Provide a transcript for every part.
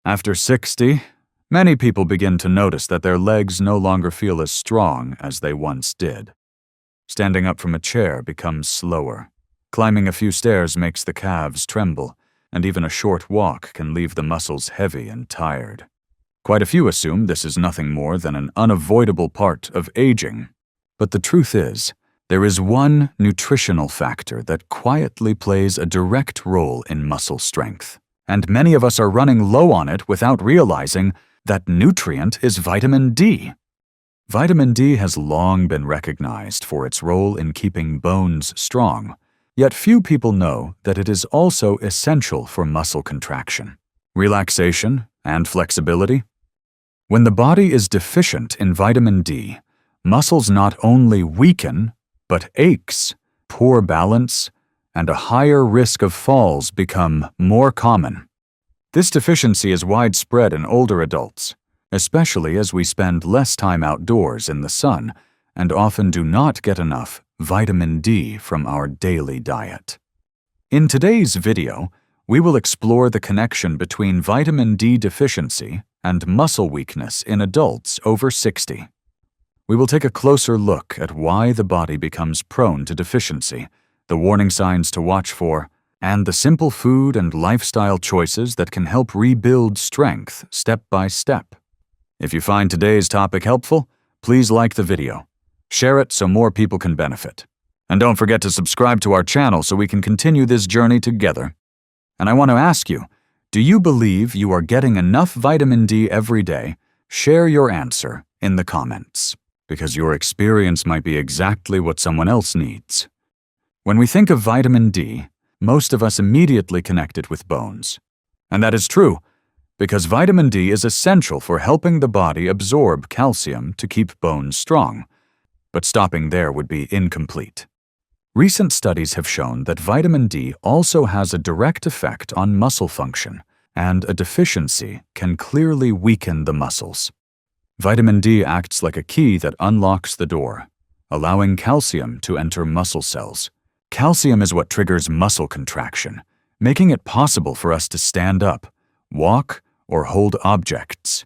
After 60, many people begin to notice that their legs no longer feel as strong as they once did. Standing up from a chair becomes slower. Climbing a few stairs makes the calves tremble, and even a short walk can leave the muscles heavy and tired. Quite a few assume this is nothing more than an unavoidable part of aging. But the truth is, there is one nutritional factor that quietly plays a direct role in muscle strength, and many of us are running low on it without realizing that nutrient is vitamin D. Vitamin D has long been recognized for its role in keeping bones strong, yet few people know that it is also essential for muscle contraction, relaxation, and flexibility. When the body is deficient in vitamin D, muscles not only weaken, but aches, poor balance, and a higher risk of falls become more common. This deficiency is widespread in older adults, especially as we spend less time outdoors in the sun and often do not get enough vitamin D from our daily diet. In today's video, we will explore the connection between vitamin D deficiency and muscle weakness in adults over 60. We will take a closer look at why the body becomes prone to deficiency, the warning signs to watch for, and the simple food and lifestyle choices that can help rebuild strength step by step. If you find today's topic helpful, please like the video. Share it so more people can benefit. And don't forget to subscribe to our channel so we can continue this journey together. And I want to ask you, do you believe you are getting enough vitamin D every day? Share your answer in the comments, because your experience might be exactly what someone else needs. When we think of vitamin D, most of us immediately connect it with bones. And that is true, because vitamin D is essential for helping the body absorb calcium to keep bones strong. But stopping there would be incomplete. Recent studies have shown that vitamin D also has a direct effect on muscle function, and a deficiency can clearly weaken the muscles. Vitamin D acts like a key that unlocks the door, allowing calcium to enter muscle cells. Calcium is what triggers muscle contraction, making it possible for us to stand up, walk, or hold objects.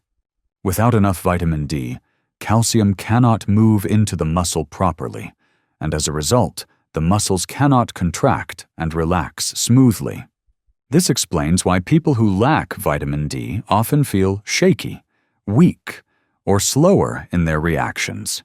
Without enough vitamin D, calcium cannot move into the muscle properly, and as a result, the muscles cannot contract and relax smoothly. This explains why people who lack vitamin D often feel shaky, weak, or slower in their reactions.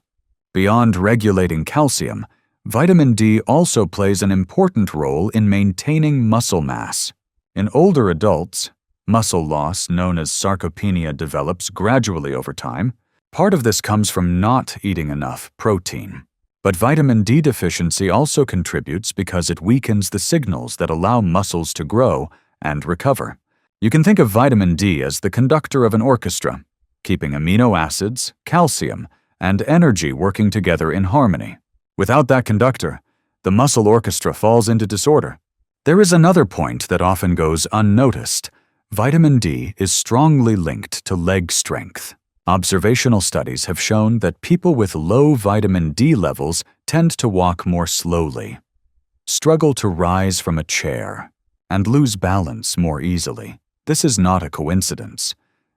Beyond regulating calcium, vitamin D also plays an important role in maintaining muscle mass. In older adults, muscle loss known as sarcopenia develops gradually over time. Part of this comes from not eating enough protein. But vitamin D deficiency also contributes because it weakens the signals that allow muscles to grow and recover. You can think of vitamin D as the conductor of an orchestra, keeping amino acids, calcium, and energy working together in harmony. Without that conductor, the muscle orchestra falls into disorder. There is another point that often goes unnoticed. Vitamin D is strongly linked to leg strength. Observational studies have shown that people with low vitamin D levels tend to walk more slowly, struggle to rise from a chair, and lose balance more easily. This is not a coincidence.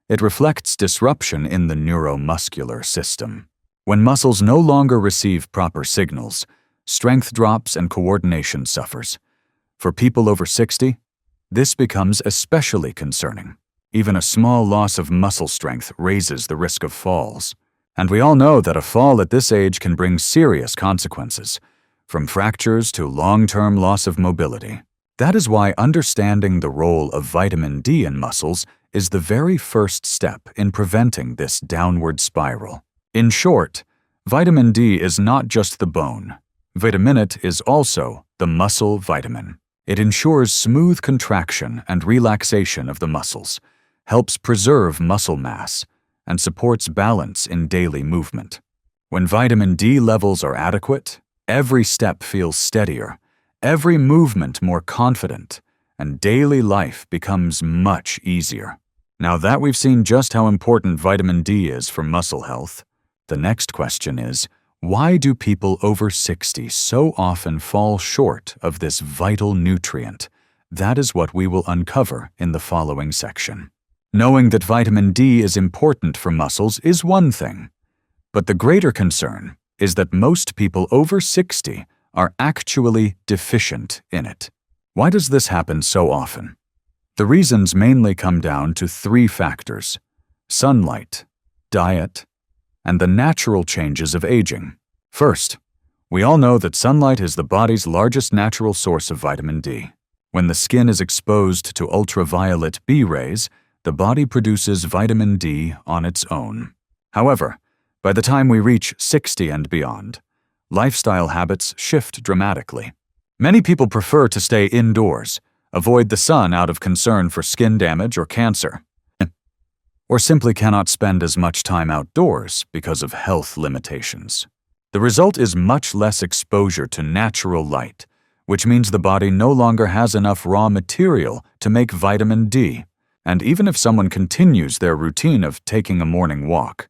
It reflects disruption in the neuromuscular system. When muscles no longer receive proper signals, strength drops and coordination suffers. For people over 60, this becomes especially concerning. Even a small loss of muscle strength raises the risk of falls. And we all know that a fall at this age can bring serious consequences, from fractures to long-term loss of mobility. That is why understanding the role of vitamin D in muscles is the very first step in preventing this downward spiral. In short, vitamin D is not just the bone. Vitaminate is also the muscle vitamin. It ensures smooth contraction and relaxation of the muscles, helps preserve muscle mass, and supports balance in daily movement. When vitamin D levels are adequate, every step feels steadier, every movement more confident, and daily life becomes much easier. Now that we've seen just how important vitamin D is for muscle health, the next question is, why do people over 60 so often fall short of this vital nutrient? That is what we will uncover in the following section. Knowing that vitamin D is important for muscles is one thing, but the greater concern is that most people over 60 are actually deficient in it. Why does this happen so often? The reasons mainly come down to three factors: sunlight, diet, and the natural changes of aging. First, we all know that sunlight is the body's largest natural source of vitamin D. When the skin is exposed to ultraviolet B rays, the body produces vitamin D on its own. However, by the time we reach 60 and beyond, lifestyle habits shift dramatically. Many people prefer to stay indoors, avoid the sun out of concern for skin damage or cancer, or simply cannot spend as much time outdoors because of health limitations. The result is much less exposure to natural light, which means the body no longer has enough raw material to make vitamin D. And even if someone continues their routine of taking a morning walk,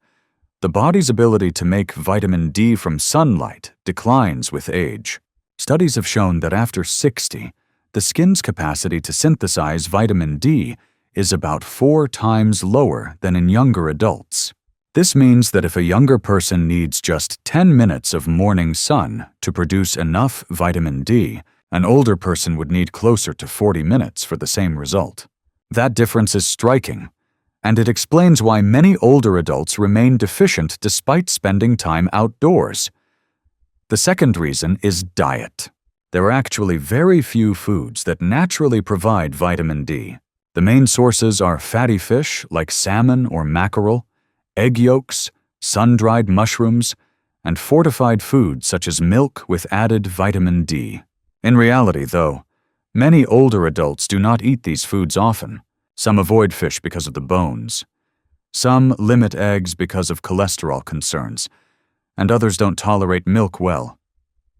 the body's ability to make vitamin D from sunlight declines with age. Studies have shown that after 60, the skin's capacity to synthesize vitamin D is about 4 times lower than in younger adults. This means that if a younger person needs just 10 minutes of morning sun to produce enough vitamin D, an older person would need closer to 40 minutes for the same result. That difference is striking, and it explains why many older adults remain deficient despite spending time outdoors. The second reason is diet. There are actually very few foods that naturally provide vitamin D. The main sources are fatty fish like salmon or mackerel, egg yolks, sun-dried mushrooms, and fortified foods such as milk with added vitamin D. In reality, though, many older adults do not eat these foods often. Some avoid fish because of the bones. Some limit eggs because of cholesterol concerns, and others don't tolerate milk well,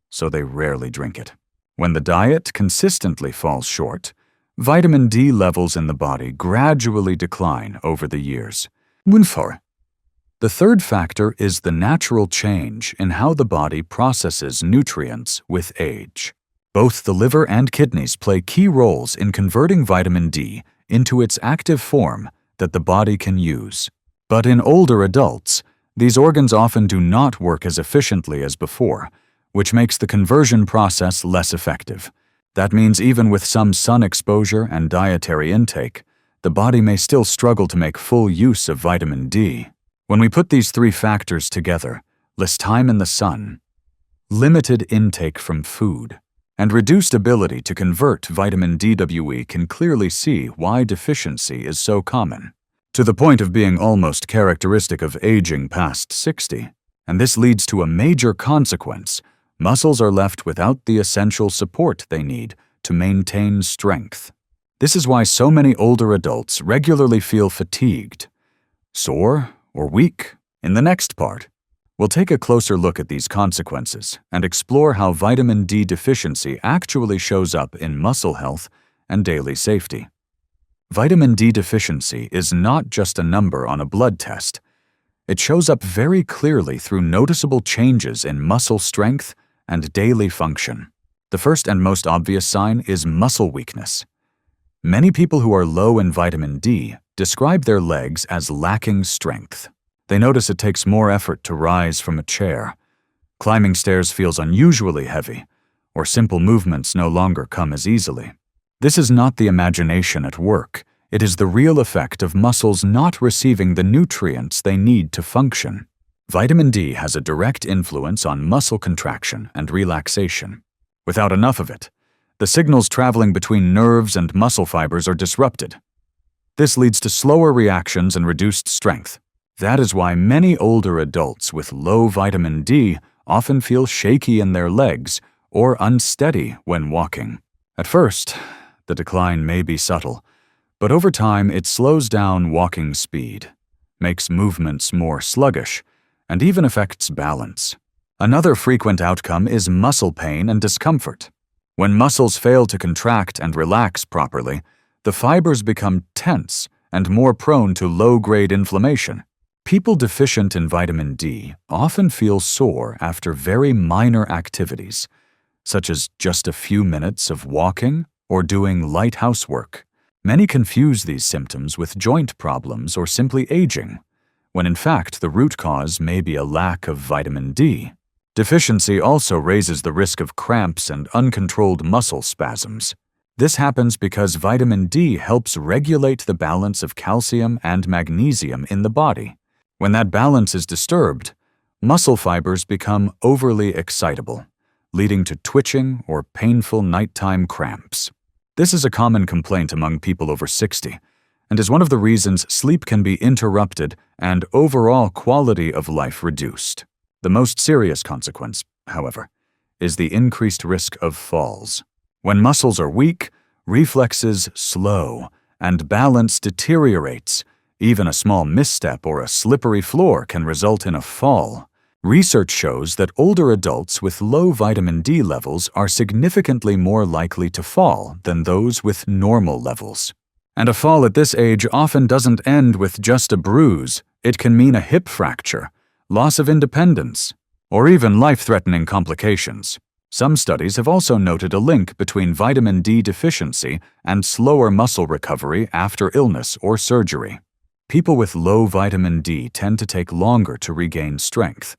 so they rarely drink it. When the diet consistently falls short, vitamin D levels in the body gradually decline over the years. The third factor is the natural change in how the body processes nutrients with age. Both the liver and kidneys play key roles in converting vitamin D into its active form that the body can use. But in older adults, these organs often do not work as efficiently as before, which makes the conversion process less effective. That means even with some sun exposure and dietary intake, the body may still struggle to make full use of vitamin D. When we put these three factors together, less time in the sun, limited intake from food, and reduced ability to convert vitamin D, we can clearly see why deficiency is so common, to the point of being almost characteristic of aging past 60. And this leads to a major consequence. Muscles are left without the essential support they need to maintain strength. This is why so many older adults regularly feel fatigued, sore, or weak. In the next part, we'll take a closer look at these consequences and explore how vitamin D deficiency actually shows up in muscle health and daily safety. Vitamin D deficiency is not just a number on a blood test. It shows up very clearly through noticeable changes in muscle strength and daily function. The first and most obvious sign is muscle weakness. Many people who are low in vitamin D describe their legs as lacking strength. They notice it takes more effort to rise from a chair. Climbing stairs feels unusually heavy, or simple movements no longer come as easily. This is not the imagination at work. It is the real effect of muscles not receiving the nutrients they need to function. Vitamin D has a direct influence on muscle contraction and relaxation. Without enough of it, the signals traveling between nerves and muscle fibers are disrupted. This leads to slower reactions and reduced strength. That is why many older adults with low vitamin D often feel shaky in their legs or unsteady when walking. At first, the decline may be subtle, but over time it slows down walking speed, makes movements more sluggish, and even affects balance. Another frequent outcome is muscle pain and discomfort. When muscles fail to contract and relax properly, the fibers become tense and more prone to low-grade inflammation. People deficient in vitamin D often feel sore after very minor activities, such as just a few minutes of walking or doing light housework. Many confuse these symptoms with joint problems or simply aging, when in fact the root cause may be a lack of vitamin D. Deficiency also raises the risk of cramps and uncontrolled muscle spasms. This happens because vitamin D helps regulate the balance of calcium and magnesium in the body. When that balance is disturbed, muscle fibers become overly excitable, leading to twitching or painful nighttime cramps. This is a common complaint among people over 60, and is one of the reasons sleep can be interrupted and overall quality of life reduced. The most serious consequence, however, is the increased risk of falls. When muscles are weak, reflexes slow, and balance deteriorates. Even a small misstep or a slippery floor can result in a fall. Research shows that older adults with low vitamin D levels are significantly more likely to fall than those with normal levels. And a fall at this age often doesn't end with just a bruise. It can mean a hip fracture, loss of independence, or even life-threatening complications. Some studies have also noted a link between vitamin D deficiency and slower muscle recovery after illness or surgery. People with low vitamin D tend to take longer to regain strength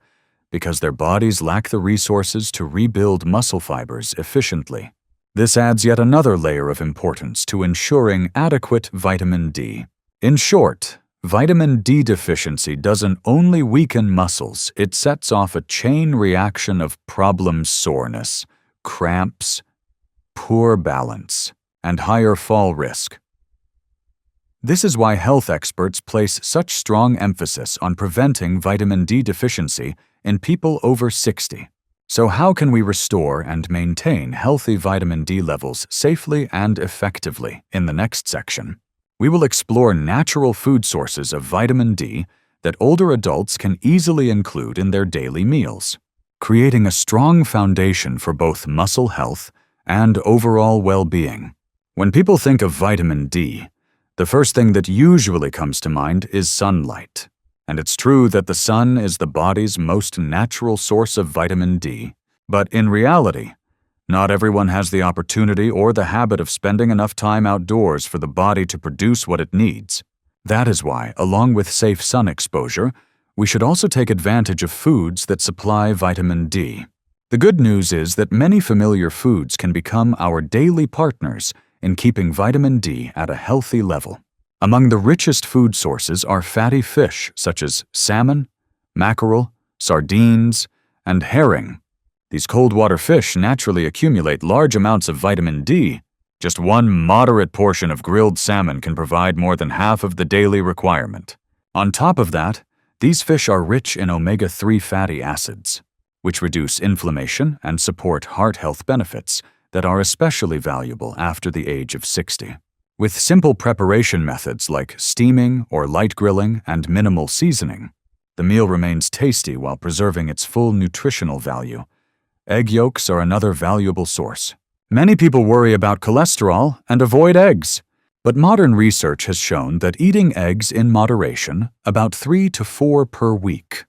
because their bodies lack the resources to rebuild muscle fibers efficiently. This adds yet another layer of importance to ensuring adequate vitamin D. In short, vitamin D deficiency doesn't only weaken muscles, it sets off a chain reaction of problem soreness, cramps, poor balance, and higher fall risk. This is why health experts place such strong emphasis on preventing vitamin D deficiency in people over 60. So how can we restore and maintain healthy vitamin D levels safely and effectively? In the next section, we will explore natural food sources of vitamin D that older adults can easily include in their daily meals, creating a strong foundation for both muscle health and overall well-being. When people think of vitamin D, the first thing that usually comes to mind is sunlight. And it's true that the sun is the body's most natural source of vitamin D. But in reality, not everyone has the opportunity or the habit of spending enough time outdoors for the body to produce what it needs. That is why, along with safe sun exposure, we should also take advantage of foods that supply vitamin D. The good news is that many familiar foods can become our daily partners in keeping vitamin D at a healthy level. Among the richest food sources are fatty fish such as salmon, mackerel, sardines, and herring. These cold-water fish naturally accumulate large amounts of vitamin D. Just one moderate portion of grilled salmon can provide more than half of the daily requirement. On top of that, these fish are rich in omega-3 fatty acids, which reduce inflammation and support heart health benefits that are especially valuable after the age of 60. With simple preparation methods like steaming or light grilling and minimal seasoning, the meal remains tasty while preserving its full nutritional value. Egg yolks are another valuable source. Many people worry about cholesterol and avoid eggs, but modern research has shown that eating eggs in moderation, about 3 to 4 per week,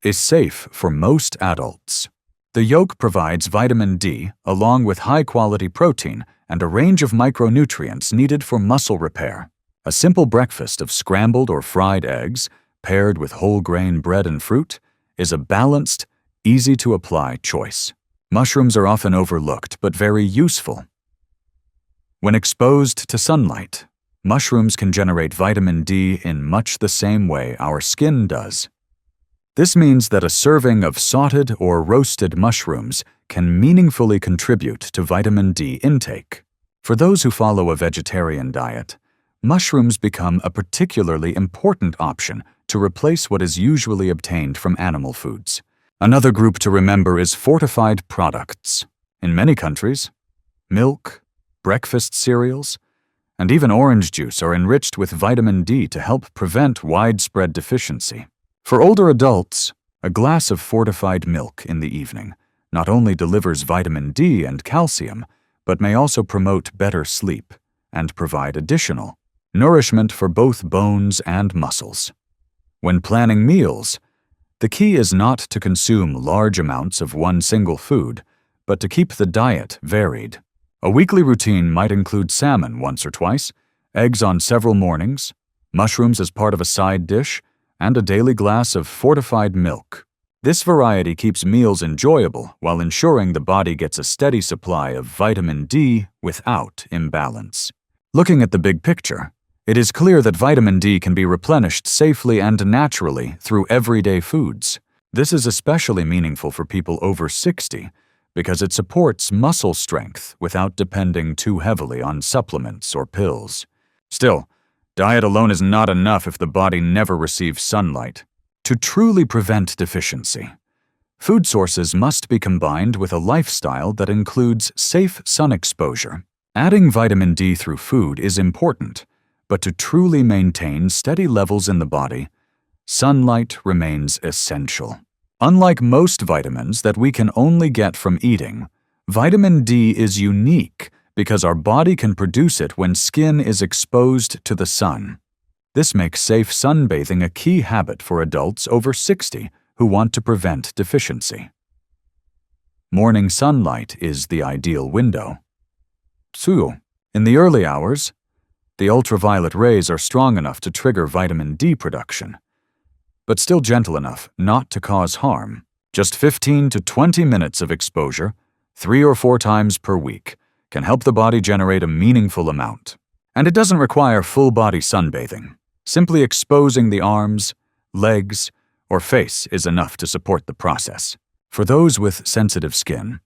is safe for most adults. The yolk provides vitamin D along with high-quality protein and a range of micronutrients needed for muscle repair. A simple breakfast of scrambled or fried eggs, paired with whole-grain bread and fruit, is a balanced, easy-to-apply choice. Mushrooms are often overlooked but very useful. When exposed to sunlight, mushrooms can generate vitamin D in much the same way our skin does. This means that a serving of sautéed or roasted mushrooms can meaningfully contribute to vitamin D intake. For those who follow a vegetarian diet, mushrooms become a particularly important option to replace what is usually obtained from animal foods. Another group to remember is fortified products. In many countries, milk, breakfast cereals, and even orange juice are enriched with vitamin D to help prevent widespread deficiency. For older adults, a glass of fortified milk in the evening not only delivers vitamin D and calcium, but may also promote better sleep and provide additional nourishment for both bones and muscles. When planning meals, the key is not to consume large amounts of one single food, but to keep the diet varied. A weekly routine might include salmon once or twice, eggs on several mornings, mushrooms as part of a side dish, and a daily glass of fortified milk. This variety keeps meals enjoyable while ensuring the body gets a steady supply of vitamin D without imbalance. Looking at the big picture, it is clear that vitamin D can be replenished safely and naturally through everyday foods. This is especially meaningful for people over 60 because it supports muscle strength without depending too heavily on supplements or pills. Still, diet alone is not enough if the body never receives sunlight. To truly prevent deficiency, food sources must be combined with a lifestyle that includes safe sun exposure. Adding vitamin D through food is important, but to truly maintain steady levels in the body, sunlight remains essential. Unlike most vitamins that we can only get from eating, vitamin D is unique because our body can produce it when skin is exposed to the sun. This makes safe sunbathing a key habit for adults over 60 who want to prevent deficiency. Morning sunlight is the ideal window. In the early hours, the ultraviolet rays are strong enough to trigger vitamin D production, but still gentle enough not to cause harm. Just 15 to 20 minutes of exposure, 3 or 4 times per week, can help the body generate a meaningful amount. And it doesn't require full-body sunbathing. Simply exposing the arms, legs, or face is enough to support the process. For those with sensitive skin,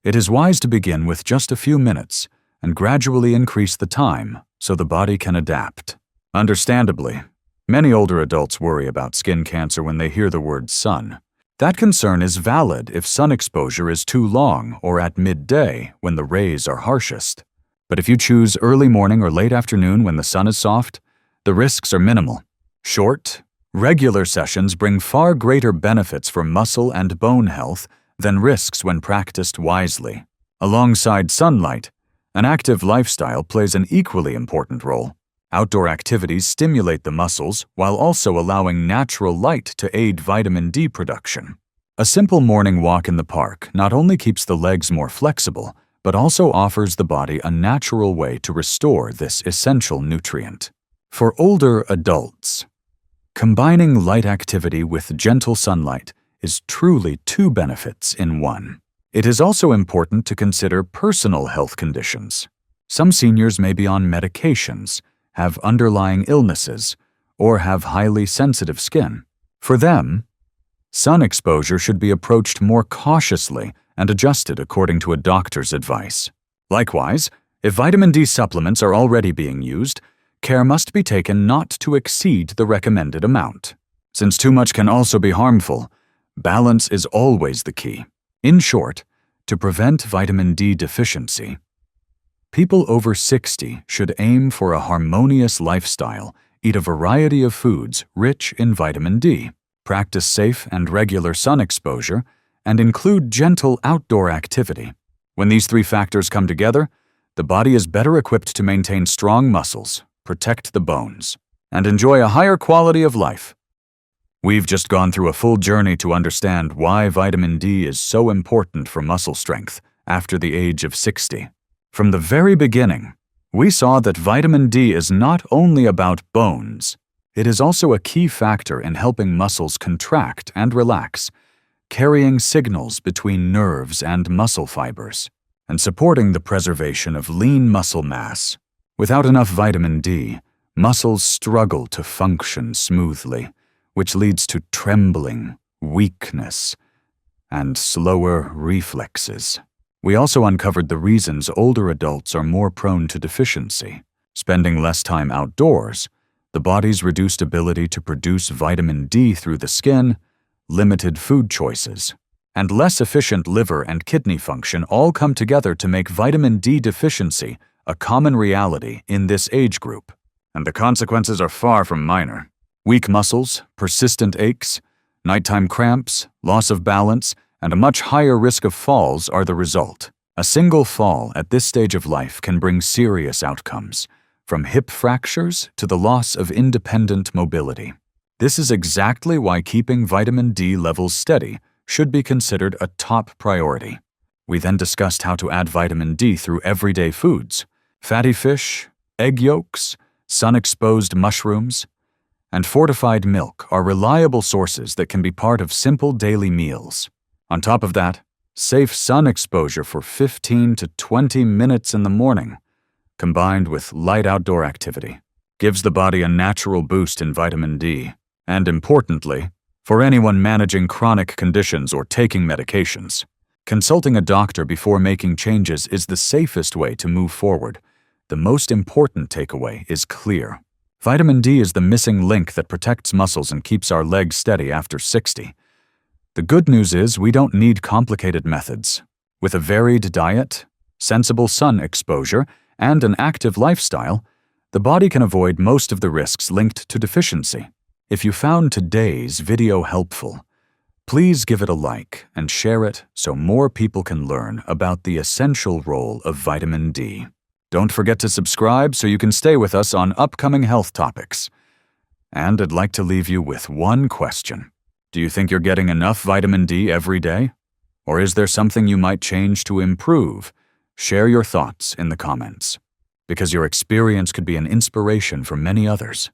it is wise to begin with just a few minutes and gradually increase the time so the body can adapt. Understandably, many older adults worry about skin cancer when they hear the word sun. That concern is valid if sun exposure is too long or at midday when the rays are harshest. But if you choose early morning or late afternoon when the sun is soft, the risks are minimal. Short, regular sessions bring far greater benefits for muscle and bone health than risks when practiced wisely. Alongside sunlight, an active lifestyle plays an equally important role. Outdoor activities stimulate the muscles while also allowing natural light to aid vitamin D production. A simple morning walk in the park not only keeps the legs more flexible, but also offers the body a natural way to restore this essential nutrient. For older adults, combining light activity with gentle sunlight is truly 2 benefits in one. It is also important to consider personal health conditions. Some seniors may be on medications, have underlying illnesses, or have highly sensitive skin. For them, sun exposure should be approached more cautiously and adjusted according to a doctor's advice. Likewise, if vitamin D supplements are already being used, care must be taken not to exceed the recommended amount. Since too much can also be harmful, balance is always the key. In short, to prevent vitamin D deficiency, people over 60 should aim for a harmonious lifestyle, eat a variety of foods rich in vitamin D, practice safe and regular sun exposure, and include gentle outdoor activity. When these 3 factors come together, the body is better equipped to maintain strong muscles, protect the bones, and enjoy a higher quality of life. We've just gone through a full journey to understand why vitamin D is so important for muscle strength after the age of 60. From the very beginning, we saw that vitamin D is not only about bones, it is also a key factor in helping muscles contract and relax, carrying signals between nerves and muscle fibers, and supporting the preservation of lean muscle mass. Without enough vitamin D, muscles struggle to function smoothly, which leads to trembling, weakness, and slower reflexes. We also uncovered the reasons older adults are more prone to deficiency. Spending less time outdoors, the body's reduced ability to produce vitamin D through the skin, limited food choices, and less efficient liver and kidney function all come together to make vitamin D deficiency a common reality in this age group. And the consequences are far from minor. Weak muscles, persistent aches, nighttime cramps, loss of balance, and a much higher risk of falls are the result. A single fall at this stage of life can bring serious outcomes, from hip fractures to the loss of independent mobility. This is exactly why keeping vitamin D levels steady should be considered a top priority. We then discussed how to add vitamin D through everyday foods. Fatty fish, egg yolks, sun-exposed mushrooms, and fortified milk are reliable sources that can be part of simple daily meals. On top of that, safe sun exposure for 15 to 20 minutes in the morning, combined with light outdoor activity, gives the body a natural boost in vitamin D. And importantly, for anyone managing chronic conditions or taking medications, consulting a doctor before making changes is the safest way to move forward. The most important takeaway is clear. Vitamin D is the missing link that protects muscles and keeps our legs steady after 60. The good news is we don't need complicated methods. With a varied diet, sensible sun exposure, and an active lifestyle, the body can avoid most of the risks linked to deficiency. If you found today's video helpful, please give it a like and share it so more people can learn about the essential role of vitamin D. Don't forget to subscribe so you can stay with us on upcoming health topics. And I'd like to leave you with one question. Do you think you're getting enough vitamin D every day? Or is there something you might change to improve? Share your thoughts in the comments, because your experience could be an inspiration for many others.